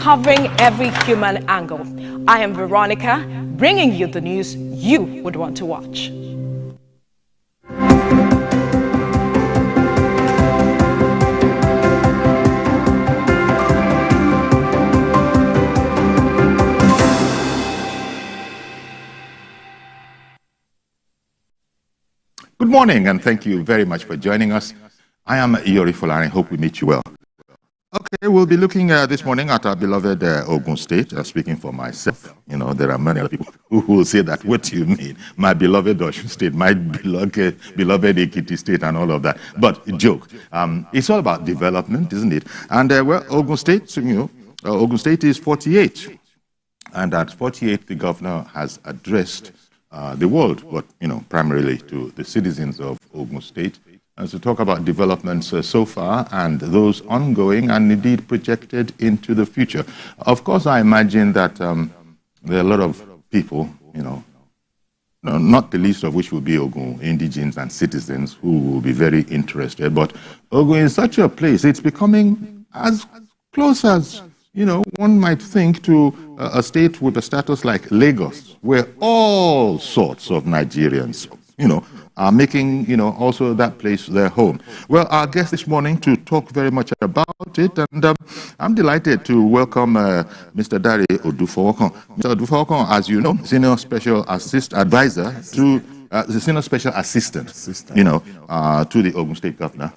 covering every human angle. I am Veronica, bringing you the news you would want to watch. Good morning, and thank you very much for joining us. I am Yori Folani. I hope we meet you well. Okay, we'll be looking this morning at our beloved Ogun State. Speaking for myself, you know, there are many other people who will say that, what do you mean? My beloved Osun State, my beloved Ekiti State, and all of that. But joke. It's all about development, isn't it? And well, Ogun State, Ogun State is 48. And at 48, the governor has addressed the world, but primarily to the citizens of Ogun State, and to talk about developments so far and those ongoing and indeed projected into the future. Of course, I imagine that there are a lot of people, not the least of which will be Ogun indigenes and citizens who will be very interested. But Ogun is such a place; it's becoming as close as one might think to a state with a status like Lagos, where all sorts of Nigerians, are making, also that place their home. Well, our guest this morning to talk very much about it, and I'm delighted to welcome Mr. Dapo Abiodun. Mr. Abiodun, as you know, Senior Special Advisor to the Senior Special Assistant, to the Ogun State Governor.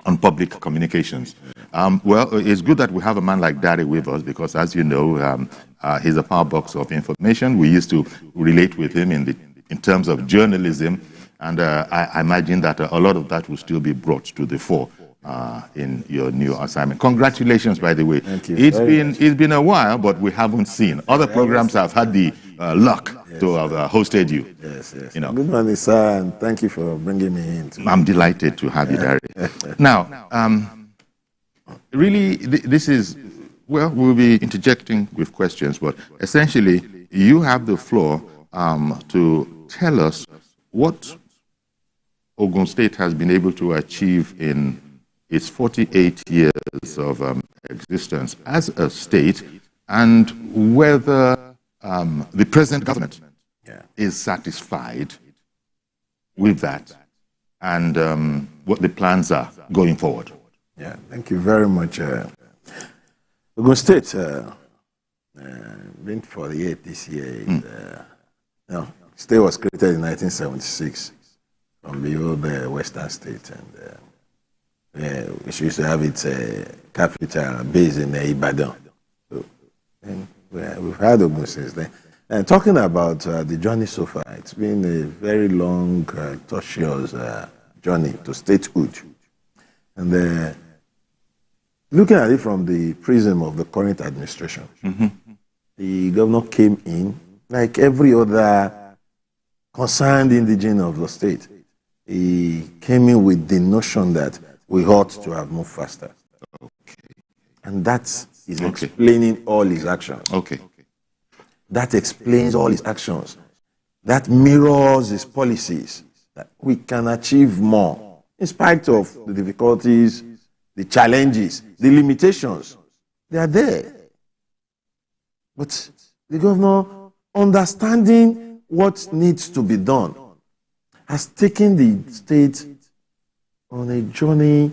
On public communications. Well, it's good that we have a man like Dapo with us because, as you know, he's a power box of information. We used to relate with him in terms of journalism, and I imagine that a lot of that will still be brought to the fore in your new assignment. Congratulations, by the way. Thank you. It's been a while, but we haven't seen. Other programs have had the luck to have hosted you. Yes. Good morning, sir, and thank you for bringing me in. I'm delighted to have you, Dapo. Now, really, this is, well, we'll be interjecting with questions, but essentially, you have the floor to tell us what Ogun State has been able to achieve in its 48 years of existence as a state, and whether the present government is satisfied with that, and what the plans are going forward. Yeah, thank you very much. Ogun State, been 48 this year. State was created in 1976 from the old Western State, and we used to have its capital based in Ibadan. So, and we've had Ogun since then. And talking about the journey so far, it's been a very long, tortuous journey to statehood. And looking at it from the prism of the current administration, the governor came in, like every other concerned indigene of the state. He came in with the notion that we ought to have moved faster. Okay. And that is explaining all his actions. Okay. That explains all his actions. That mirrors his policies. That we can achieve more in spite of the difficulties, the challenges, the limitations. They are there. But the governor, understanding what needs to be done, has taken the state on a journey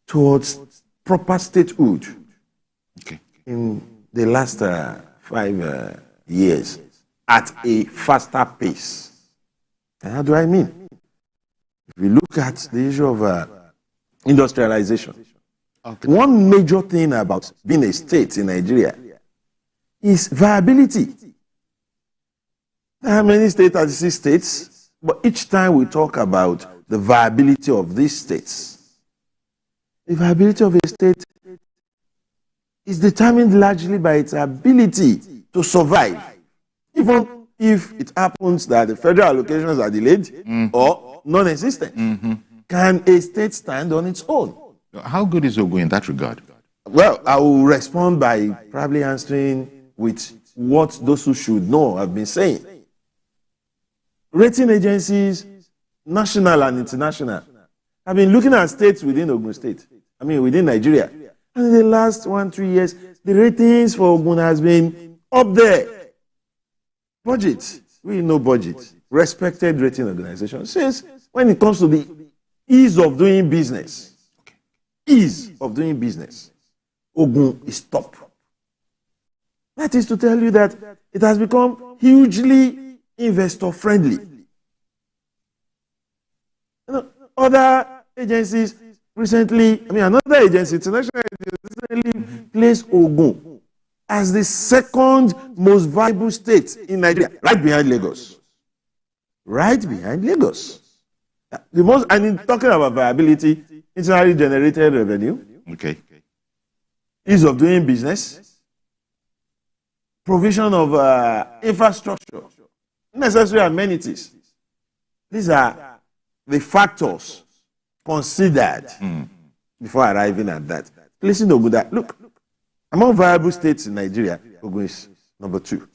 towards proper statehood in the last 5 years at a faster pace. And how do I mean? If we look at the issue of industrialization, one major thing about being a state in Nigeria is viability. There are many states, 36 states, but each time we talk about the viability of these states, the viability of a state is determined largely by its ability to survive, even if it happens that the federal allocations are delayed or non-existent. Can a state stand on its own? How good is Ogun in that regard? Well, I will respond by probably answering with what those who should know have been saying. Rating agencies, national and international, have been looking at states within Ogun State, within Nigeria. And in the last 1-3 years, the ratings for Ogun has been up there. Budget, we know budget. Respected rating organization says when it comes to the ease of doing business, Ogun is top. That is to tell you that it has become hugely investor friendly. You know, other agencies recently, another agency, international agency, recently placed Ogun as the second most viable state in Nigeria, right behind Lagos. Right behind Lagos. The most, and in talking about viability, internally generated revenue, ease of doing business, provision of infrastructure, necessary amenities. These are the factors considered before arriving at that. Placing Ogun that, look, among viable states in Nigeria, Ogun is number 2.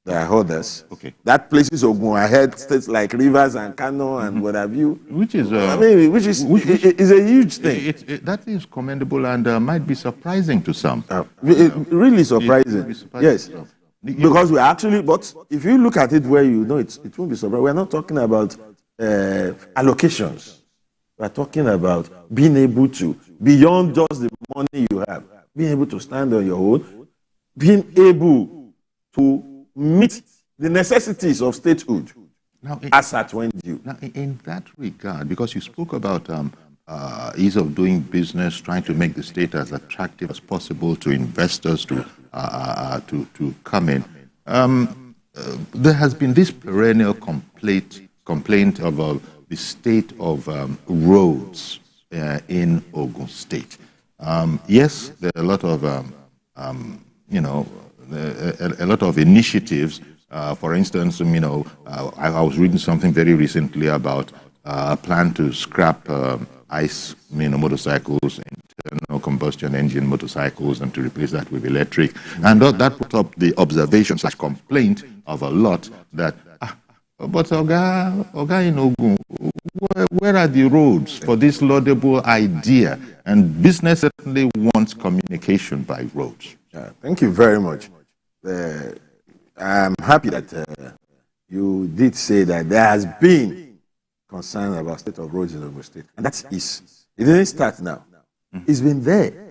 There are others. That places Ogun ahead states like Rivers and Kano and what have you. Which is a huge thing. That is commendable and might be surprising to some. Really surprising. Yes. Because we actually, but if you look at it where you know it won't be surprising. We're not talking about allocations. We're talking about being able to, beyond just the money you have, being able to stand on your own, being able to meet the necessities of statehood as at when due. Now, in that regard, because you spoke about ease of doing business, trying to make the state as attractive as possible to investors to come in, there has been this perennial complaint of the state of roads in Ogun State. Yes, there are a lot of a lot of initiatives. For instance, I was reading something very recently about a plan to scrap ICE motorcycles, internal combustion engine motorcycles, and to replace that with electric. And that put up the observation/complaint of a lot that, but Oga in Ogun, where are the roads for this laudable idea? And business certainly wants communication by roads. Thank you very much. I'm happy that you did say that there has been concern about state of roads in Ogun State. And that is, it didn't start now. It's been there.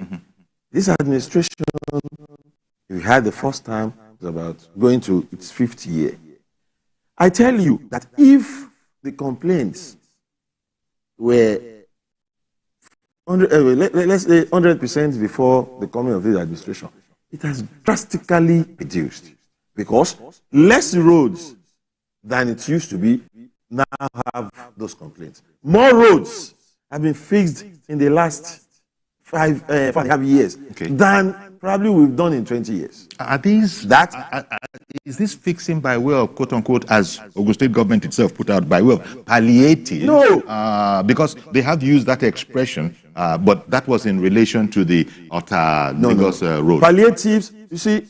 This administration, we had the first time, was about going to its 5th year. I tell you that if the complaints were let's say 100% before the coming of this administration, it has drastically reduced because less roads than it used to be now have those complaints. More roads have been fixed in the last 5.5 years than probably we've done in 20 years. Is this fixing by way of quote unquote, as Ogun State government itself put out, by way of palliative? No. Because they have used that expression, but that was in relation to the outer Lagos road. Palliatives, you see,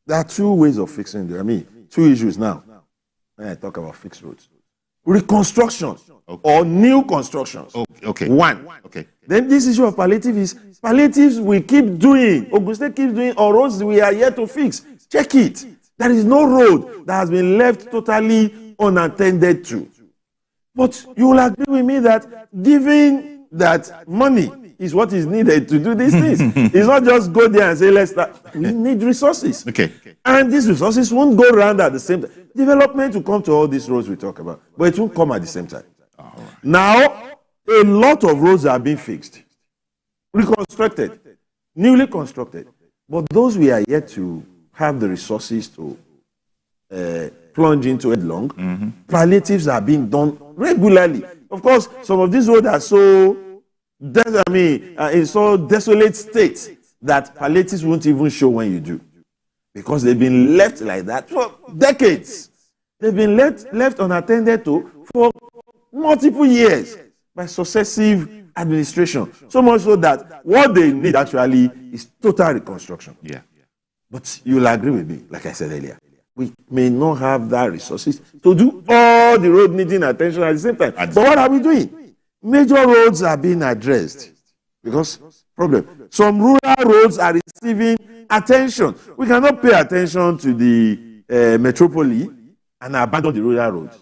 there are 2 ways of fixing them. 2 issues now when I talk about fixed roads. Reconstruction or new constructions. One. Then this issue of palliatives we keep doing. Ogun State keeps doing, or roads we are yet to fix. Check it. There is no road that has been left totally unattended to. But you will agree with me that given that money is what is needed to do these things, it's not just go there and say, let's start. We need resources. And these resources won't go around at the same time. Development will come to all these roads we talk about, but it won't come at the same time. Now, a lot of roads are being fixed, reconstructed, newly constructed. But those we are yet to have the resources to plunge into headlong, palliatives are being done regularly. Of course, some of these roads are so, in so desolate state that palliatives won't even show when you do. Because they've been left like that for decades. They've been left unattended to for multiple years by successive administration. So much so that what they need actually is total reconstruction. But you'll agree with me, like I said earlier, we may not have that resources to do all the road needing attention at the same time. But what are we doing? Major roads are being addressed because problem. Some rural roads are receiving attention. We cannot pay attention to the metropole and abandon the rural roads.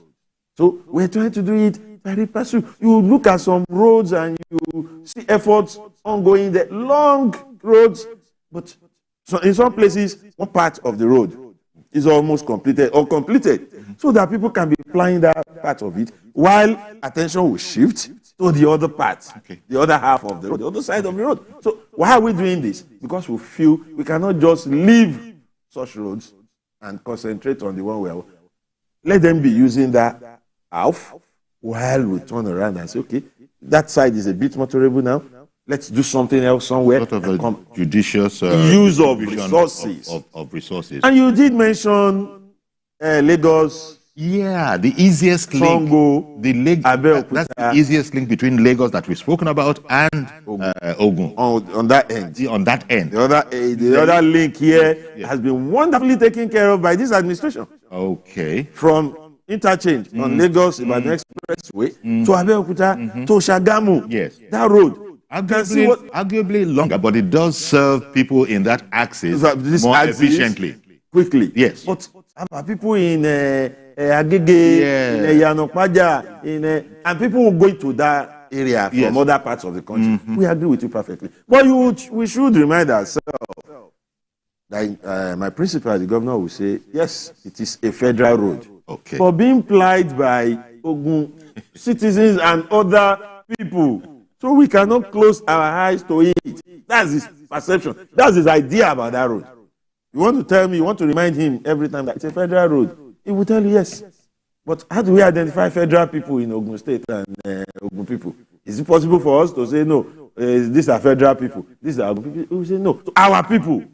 So we're trying to do it very pursuit. You look at some roads and you see efforts ongoing there, long roads, but so in some places, one part of the road is almost completed or completed, so that people can be applying that part of it, while attention will shift to the other part, the other half of the road, the other side of the road. So why are we doing this? Because we feel we cannot just leave such roads and concentrate on the one where let them be using that half, while we turn around and say, okay, that side is a bit motorable now. Let's do something else somewhere. Sort of a judicious use of resources. Of resources. And you did mention Lagos. Yeah, the easiest link. That's the easiest link between Lagos that we've spoken about and Ogun. On that end. On that end. The other link here has been wonderfully taken care of by this administration. Okay. From interchange on Lagos Ibadan Expressway to Abeokuta to Shagamu. Yes. That road. Arguably longer, but it does serve people in that axis more efficiently. Quickly. Yes. But people in Agege, in Yanokpaja, and people will go to that area from other parts of the country. We agree with you perfectly. But we should remind ourselves that my principal, the governor, will say, yes, it is a federal road. Okay. For being plied by Ogun citizens and other people. So we cannot close our eyes to it. That's his perception. That's his idea about that road. You want to tell me, you want to remind him every time that it's a federal road. He will tell you yes. But how do we identify federal people in Ogun State and Ogun people? Is it possible for us to say, no, these are federal people, these are Ogun people? We will say, no. So our people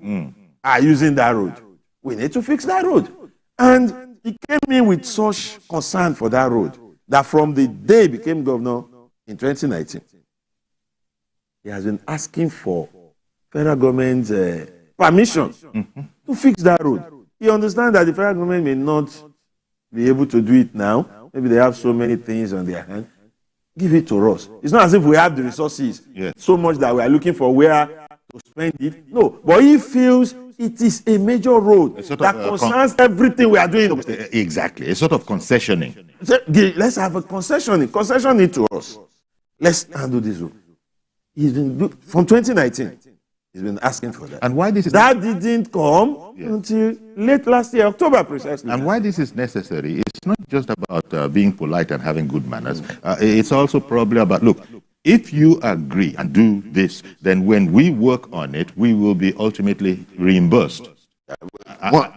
are using that road. We need to fix that road. And he came in with such concern for that road that from the day he became governor in 2019, he has been asking for federal government's permission to fix that road. He understands that the federal government may not be able to do it now. Maybe they have so many things on their hand. Give it to us. It's not as if we have the resources so much that we are looking for where to spend it. No, but he feels it is a major road that concerns everything we are doing. Exactly, a sort of concessioning. Let's have a concession. Concession it to us. Let's handle this road. He's been from 2019. He's been asking for that. And why this is that didn't come until late last year, October precisely. And why this is necessary, it's not just about being polite and having good manners. It's also probably about, look, if you agree and do this, then when we work on it, we will be ultimately reimbursed. One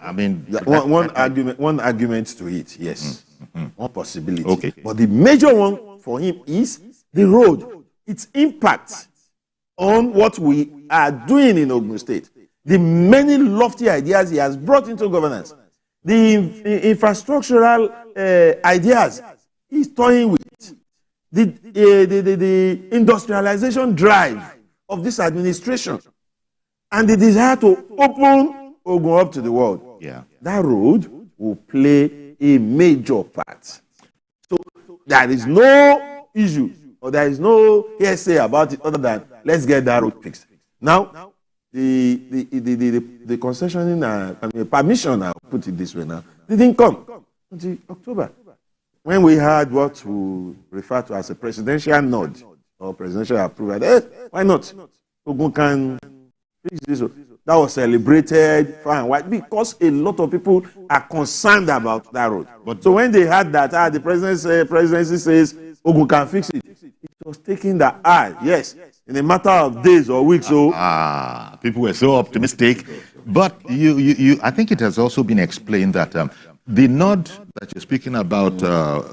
argument to it, yes. One possibility. Okay. But the major one for him is the road, its impact on what we are doing in Ogun State. The many lofty ideas he has brought into governance. The infrastructural ideas he's toying with. The industrialization drive of this administration. And the desire to open Ogun up to the world. Yeah. That road will play a major part. So there is no issue or there is no hearsay about it other than let's get that road fixed. Now, the concessioning, permission, I'll put it this way now, didn't come until October. When we had what we refer to as a presidential nod or presidential approval, why not? Ogun can fix this. That was celebrated far and wide because a lot of people are concerned about that road. So when they had that, the presidency says Ogun can fix it. It was taking the yes, in a matter of days or weeks. People were so optimistic. But I think it has also been explained that the nod that you're speaking about,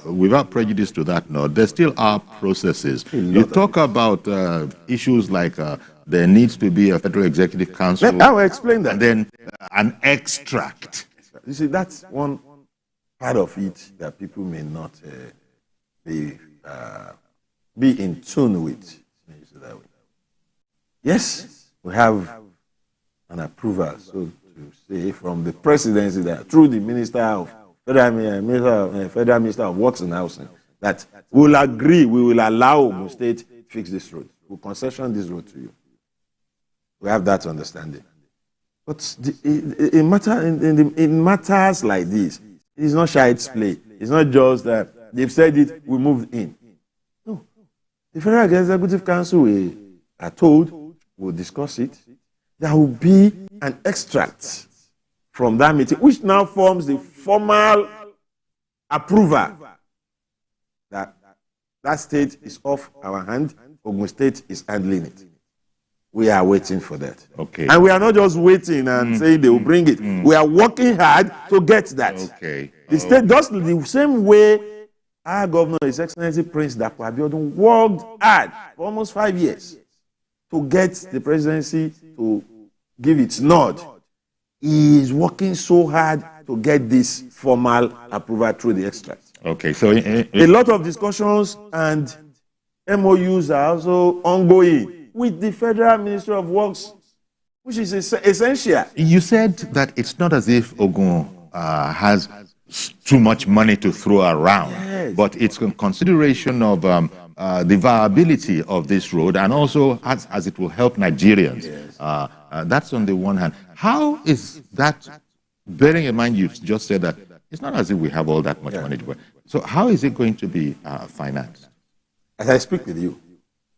without prejudice to that nod, there still are processes. You talk about issues like there needs to be a federal executive council. I will explain that. And then an extract. You see, that's one part of it that people may not be in tune with. Yes, we have an approval, so to say, from the presidency that through the Minister of Federal Minister of Works and Housing, that we will agree, we will allow Ogun State to fix this road. We'll concession this road to you. We have that understanding. But in matters like this, it's not child's play. It's not just that they've said it, we moved in. No. The Federal Executive Council, we are told, will discuss it. There will be an extract from that meeting, which now forms the formal approval that that state is off our hand. Ogun State is handling it. We are waiting for that. Okay. And we are not just waiting and saying they will bring it. We are working hard to get that. Okay. The state does the same way our governor, His Excellency Prince Dapo Abiodun, worked hard for almost 5 years to get the presidency to give its nod. He is working so hard to get this formal approval through the extract. Okay. So a lot of discussions and MOUs are also ongoing with the Federal Ministry of Works, which is essential. you said that it's not as if Ogun has too much money to throw around, Yes. but it's in consideration of the viability of this road, and also as it will help Nigerians. Yes. That's on the one hand. How is that, bearing in mind you've just said that it's not as if we have all that much money to pay. So how is it going to be financed? As I speak with you,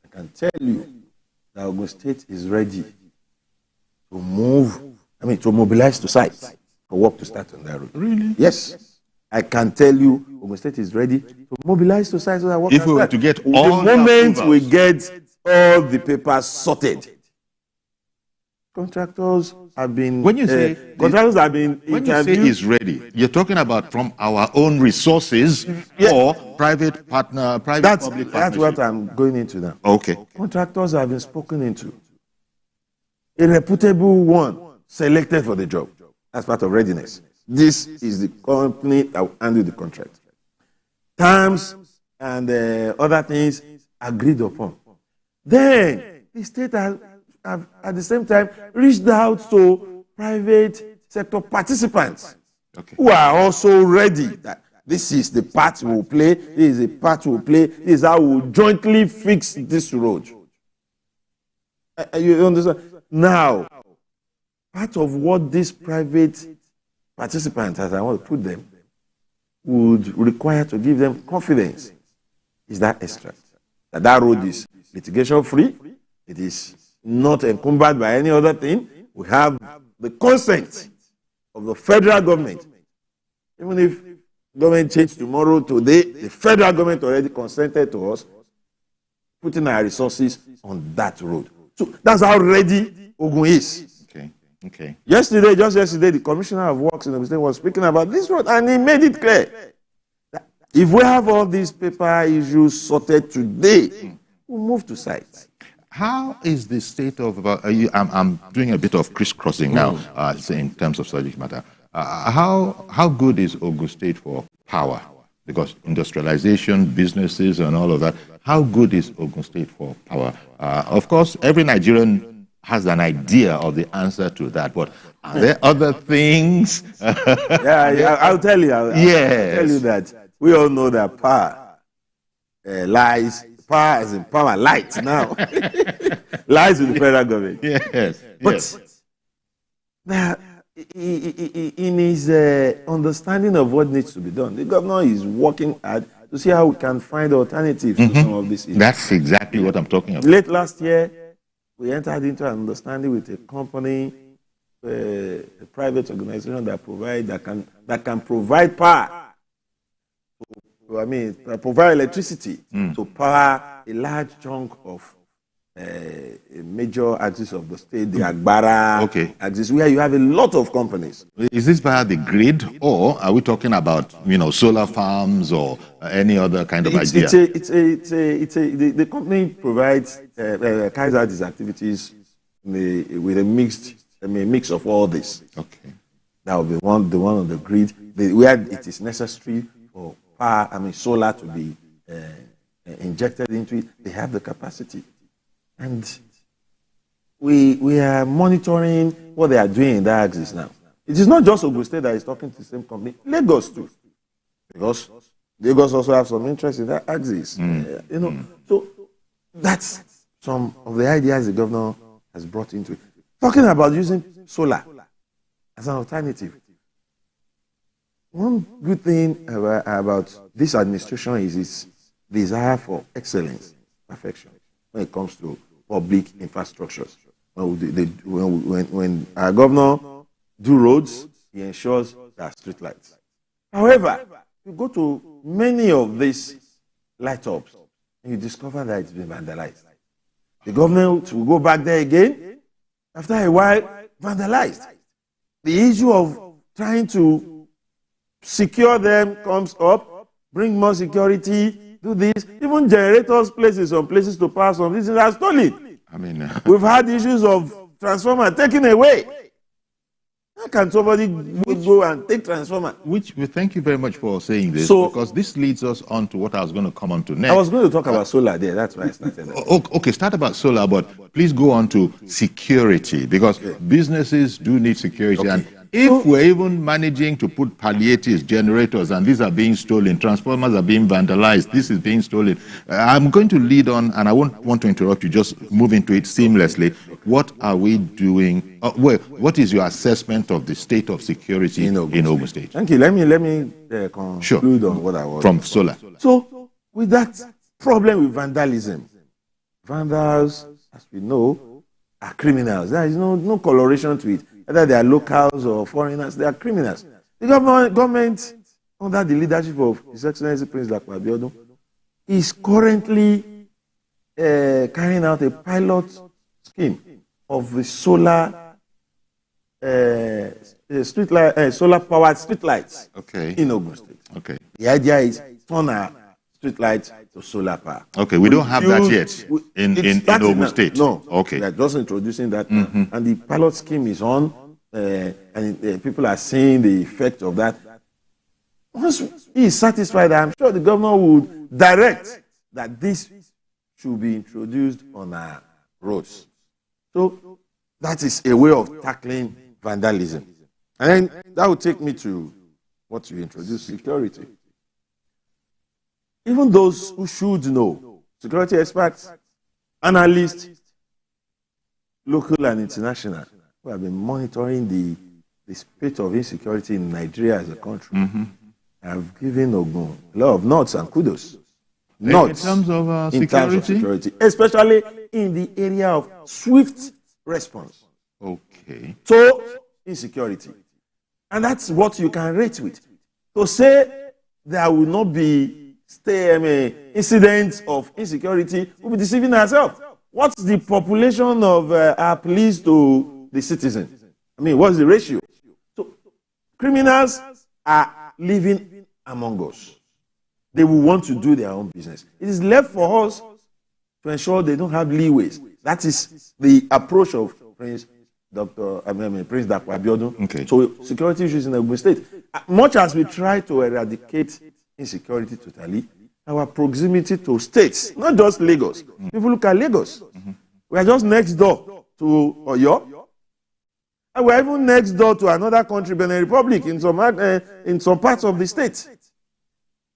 I can tell you that Ogun State is ready to mobilize to site for work to start on that road. Really? Yes. I can tell you Ogun State is ready to mobilize to site so that work If can we were start. to get The all the moment we approvals. get all the papers sorted, contractors have been When you say contractors have been When you say interviewed. is ready, you're talking about from our own resources or private partner, private public That's partnership? what I'm going into now. Okay. Contractors have been spoken into. A reputable one selected for the job as part of readiness. This is the company that will handle the contract. Terms and other things agreed upon. Then the state have at the same time reached out to private sector participants who are also ready that this is the part we will play, this is the part we will play, this is how we will jointly fix this road. You understand? Now, part of what these private participants, as I want to put them, would require to give them confidence is that extract. That road is litigation free, it is not encumbered by any other thing. We have the consent of the federal government. Even if government change tomorrow, today, the federal government already consented to us putting our resources on that road. So that's how ready Ogun is. Okay. Just yesterday, the Commissioner of Works in the state was speaking about this road, and he made it clear that if we have all these paper issues sorted today, we'll move to site. How is the state of, I'm doing a bit of crisscrossing now, in terms of subject matter. How good is Ogun State for power? Because industrialization, businesses, and all of that, how good is Ogun State for power? Of course, every Nigerian has an idea of the answer to that, but are there other things? I'll tell you. I'll tell you that we all know that power lies. Power as in power, light now lies with the federal government. Yes. But in his understanding of what needs to be done, the governor is working hard to see how we can find alternatives to some of these issues. That's exactly what I'm talking about. Late last year, we entered into an understanding with a company, a private organization that can provide power. Provide electricity to power a large chunk of a major axis of the state, the Agbara axis, where you have a lot of companies. Is this via the grid, or are we talking about solar farms or any other kind of idea? The company provides carries out these activities with a mix of all this. Okay, that will be the one on the grid where it is necessary for power, solar to be injected into it. They have the capacity. And we are monitoring what they are doing in that axis now. It is not just Ogun State that is talking to the same company. Lagos too. Because Lagos also have some interest in that axis. So that's some of the ideas the governor has brought into it. Talking about using solar. as an alternative. One good thing about this administration is its desire for excellence, perfection, when it comes to public infrastructures. When our governor do roads, he ensures there are street lights. However, you go to many of these light-ups, and you discover that it's been vandalized. The government will go back there again, after a while, vandalized. The issue of trying to secure them comes up, bring more security, do this. Even generators places some places to pass on. This is are stolen. I mean, we've had issues of transformer taken away. How can somebody go and take transformer? Which we thank you very much for saying this, because this leads us on to what I was going to come on to next. I was going to talk about solar there. That's why I started. Okay, start about solar, but please go on to security, because businesses do need security. And if we're even managing to put palliatives, generators, and these are being stolen, transformers are being vandalized, this is being stolen. I'm going to lead on, and I won't want to interrupt you, just move into it seamlessly. What are we doing? What is your assessment of the state of security in Ogun State? Thank you. Let me conclude on what I was from solar. So, with that problem with vandalism, vandals, as we know, are criminals. There is no coloration to it. Whether they are locals or foreigners, they are criminals. The government under the leadership of His Excellency Prince Dapo Abiodun, is currently carrying out a pilot scheme of the solar solar-powered streetlights in Ogun State. Okay. The idea is turn our streetlights to solar power. Okay, we don't have that yet in Ogun State. No. Okay. They're just introducing that now. And the pilot scheme is on, and people are seeing the effect of that. Once he is satisfied, I'm sure the governor would direct that this should be introduced on our roads. So that is a way of tackling vandalism. And then that will take me to what you introduced, security. Even those who should know, security experts, analysts, local and international, who have been monitoring the state of insecurity in Nigeria as a country, have given Ogun a lot of nods and kudos. Nods in terms of security, especially in the area of swift response. Okay. So, insecurity. And that's what you can rate with. To say there will not be incidents of insecurity, we'll be deceiving ourselves. What's the population of our police to the citizen? I mean, what's the ratio? So, criminals are living among us. They will want to do their own business. It is left for us to ensure they don't have leeways. That is the approach of Prince Dapo Abiodun. Okay. So security issues in Ogun State. Much as we try to eradicate insecurity totally, our proximity to states, not just Lagos. People look at Lagos. We are just next door to Oyo. And we are even next door to another country, Benin Republic, in some parts of the state.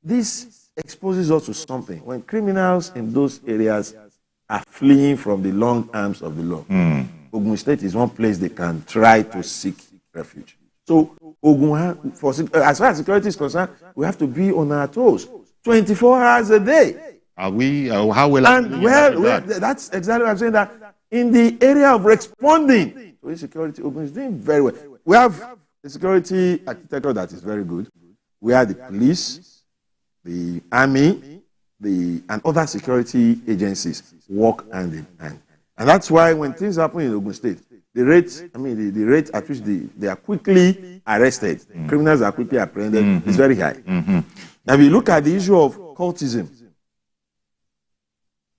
This exposes us to something. When criminals in those areas are fleeing from the long arms of the law, Ogun State is one place they can try to seek refuge. So, as far as security is concerned, we have to be on our toes 24 hours a day. Are we? How will that's exactly what I'm saying. That in the area of responding to insecurity, Ogun is doing very well. We have a security architecture that is very good. We have the police, the army, and other security agencies work hand in hand. And that's why when things happen in Ogun State, the rate at which they are quickly arrested, criminals are quickly apprehended, is very high. Now, if you look at the issue of cultism,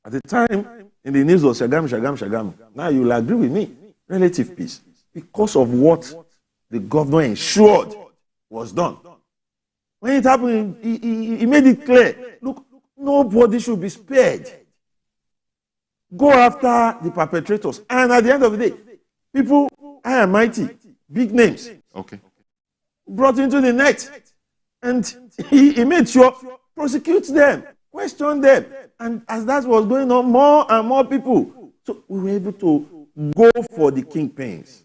at the time in the news was Shagam. Now you will agree with me, relative peace, because of what the governor ensured was done. When it happened, he made it clear, look, nobody should be spared. Go after the perpetrators. And at the end of the day, people, high and mighty, big names, brought into the net. And he made sure, prosecute them, question them. And as that was going on, more and more people. So we were able to go for the kingpins.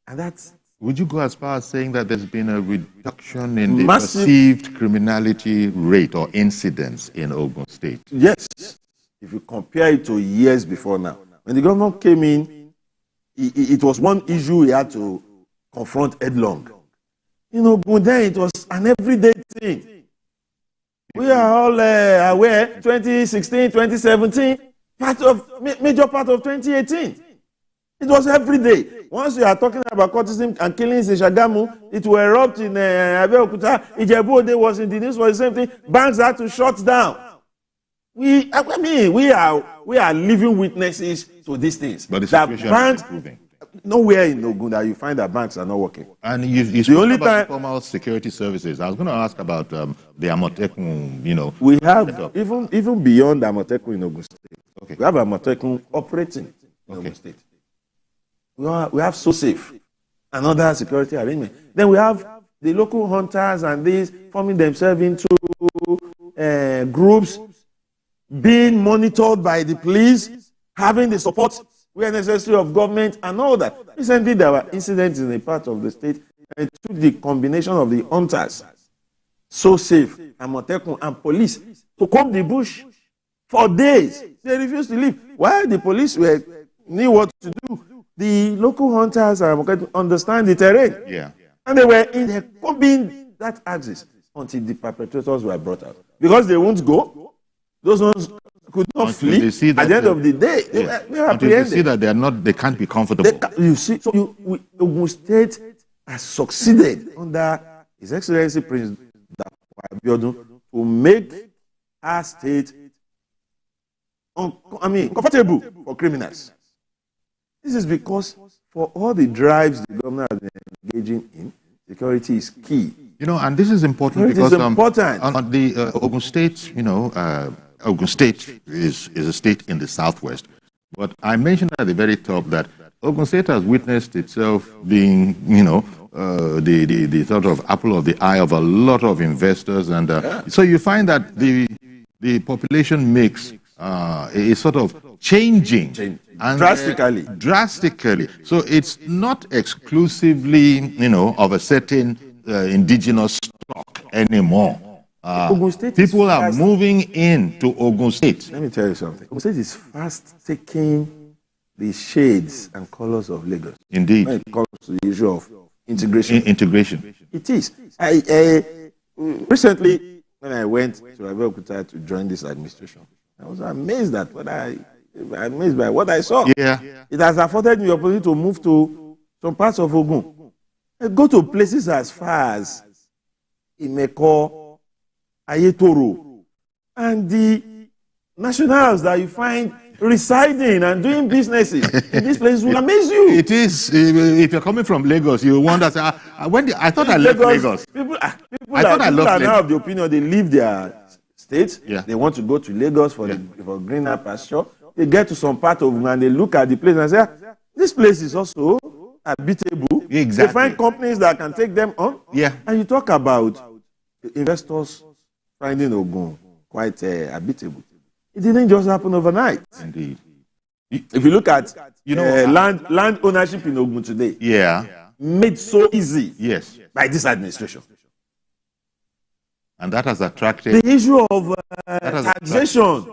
And that's Would you go as far as saying that there's been a reduction in the Massive perceived criminality rate or incidents in Ogun State? Yes, if you compare it to years before now. When the government came in, it was one issue he had to confront headlong. But then it was an everyday thing. We are all aware, 2016, 2017, major part of 2018. It was every day. Once you are talking about cultism and killings in Shagamu, it will erupt in Abeokuta. Ijebu-Ode was in the news for the same thing. Banks had to shut down. We are living witnesses to these things. But the situation is improving. Nowhere in Ogun that you find that banks are not working. And you spoke about formal security services. I was going to ask about the Amotekun, We have, even beyond Amotekun in Ogun State, okay. We have Amotekun operating in Ogun State. We have So Safe and other security arrangements. Then we have the local hunters and these forming themselves into groups, being monitored by the police, having the support where necessary of government and all that. Recently, there were incidents in a part of the state, and it took the combination of the hunters, So Safe, Amotekun, and police to comb the bush for days. They refused to leave. While the police knew what to do, the local hunters understand the terrain. Yeah. And they were in there combing that axis until the perpetrators were brought out. Because they won't go, those ones could not flee. At the end of the day, they were apprehended. They see that they can't be comfortable. Ogun State has succeeded under His Excellency Prince Dapo Abiodun to make our state comfortable for criminals. This is because for all the drives the government has been engaging in, security is key. And this is important because on the Ogun State, Ogun State is a state in the southwest. But I mentioned at the very top that Ogun State has witnessed itself being, the sort of apple of the eye of a lot of investors. And so you find that the population mix is sort of changing. And, drastically. So it's not exclusively, of a certain indigenous stock anymore. People are moving into Ogun State. Let me tell you something. Ogun State is fast taking the shades and colors of Lagos. Indeed. When it comes to the issue of integration. Integration. It is. Recently, when I went to Abeokuta to join this administration, I was amazed at by what I saw. Yeah. It has afforded me the opportunity to move to some parts of Ogun. I go to places as far as Imeko, Ayetoro, and the nationals that you find residing and doing businesses in these places will amaze you. It is. If you're coming from Lagos, you wonder, I thought I left Lagos. People are now of the opinion they leave their states. Yeah. They want to go to Lagos for greener pasture. They get to some part of and they look at the place and say, this place is also habitable. Exactly. They find companies that can take them on. Yeah. And you talk about investors finding Ogun quite habitable. It didn't just happen overnight. Indeed. If you look at land ownership in Ogun today, made so easy by this administration. And that has attracted the issue of taxation.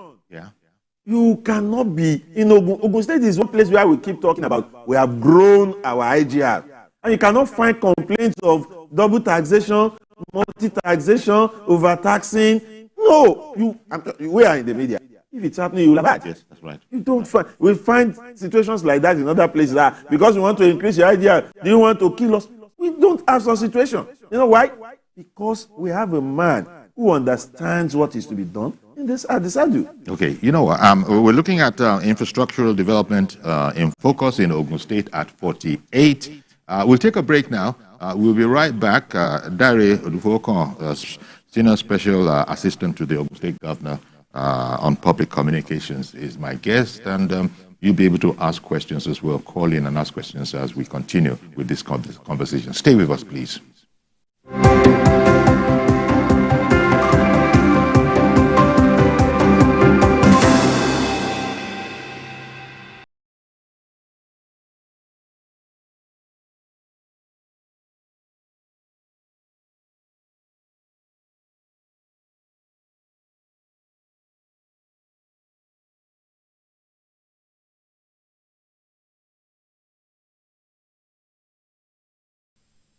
You cannot be in Ogun. Ogun State is one place where we keep talking about we have grown our IGR. And you cannot find complaints of double taxation, multi-taxation, overtaxing. No, we are in the media. If it's happening, you will have that. Yes, that's right. You don't find. We find situations like that in other places. Because we want to increase your IGR, do you want to kill us? We don't have such situation. You know why? Because we have a man who understands what is to be done in this ado. Okay, we're looking at infrastructural development in focus in Ogun State at 48. We'll take a break now. We'll be right back. Dare Odufokon, Senior Special Assistant to the Ogun State Governor on Public Communications, is my guest, and you'll be able to ask questions as well. Call in and ask questions as we continue with this conversation. Stay with us, please.